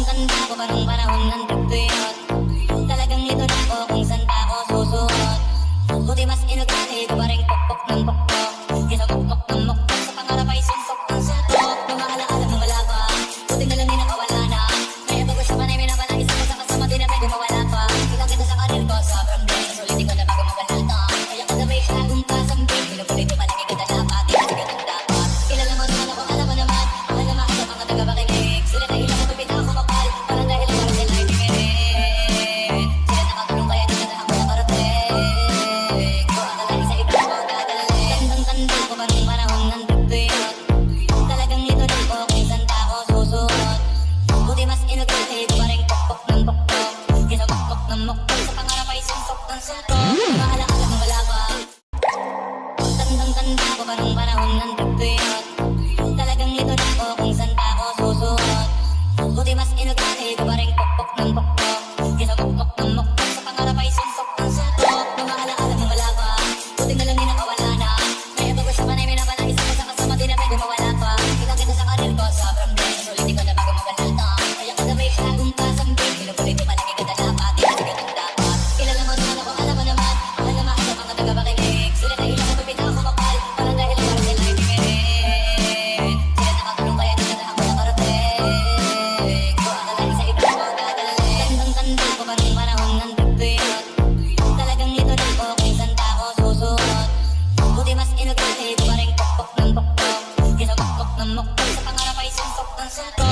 Tandang-tanda ko pa nung panahon ng tagtuyot. Talagang lito na ako kung saan pa ako susuot. Buti mas inugali ko pa rin pokpok ng pokpok. Kesa mokpok ng mokpok, sa pangarap ay suntok ng suntok. Nung maalaala nung wala pa, buti na lang din nakawala na. Kaya bago siya panay, may naman ang isa ko sa kasama, di na pwede mawala pa. Kitang kita sa karir ko, sobrang brain, sulitin ko na bago magalata. Kaya kasabay siya kung kasambing, pinupulit ko palagi kita dapat, di kasi ganun dapat. Kilala mo naman ako, alam mo naman, alam naman sa mga taga-bakinig. Sila na ilang ko pipita ako mapal, parang dahil lang sila ay tingin. Sila nakatulong kaya di na ako nakarating. Ko akalain sa iba ko dadalhin. Tandang-tanda ko pa nung panahon ng tagtuyot. Talagang lito na ako kung saan pa ako susuot. Buti mas inugali ko pa rin pokpok ng pokpok. Kesa mokpok ng mokpok, sa pangarap ay suntok ng suntok. Maalaala nung wala pa. Tandang-tanda ko pa nung panahon ng tagtuyot. Talagang lito na ako kung saan pa ako susuot. Buti mas inugali ko pa rin pokpok ng pokpok. Kesa mokpok ng mokpok, sa pangarap ay suntok ng suntok. Maalaala nung wala pa. Buti na lang din nakawala na. Kaya bago siya panay, may naman ang isa ko sa kasama, di na pwede mawala pa. Kitang kita sa karir ko, sobrang brain, sulitin ko na bago magalata. Kaya kasabay siya kung kasambing, pinupulit ko palagi kita dapat, di kasi ganun dapat. Kilala mo naman ako, alam mo naman, alam naman sa mga taga-bakinig. Sila na ilang ko pipita ako mapal, parang dahil lang sila ay tingin. Sila nakatulong kaya di na ako nakarating. Ko akalain sa iba ko dadalhin. Tandang-tanda ko pa nung panahon ng tagtuyot. Talagang lito na ako kung saan pa ako susuot. Buti mas inugali ko pa rin pokpok ng pokpok. Kesa mokpok ng mokpok, sa pangarap ay suntok ng suntok.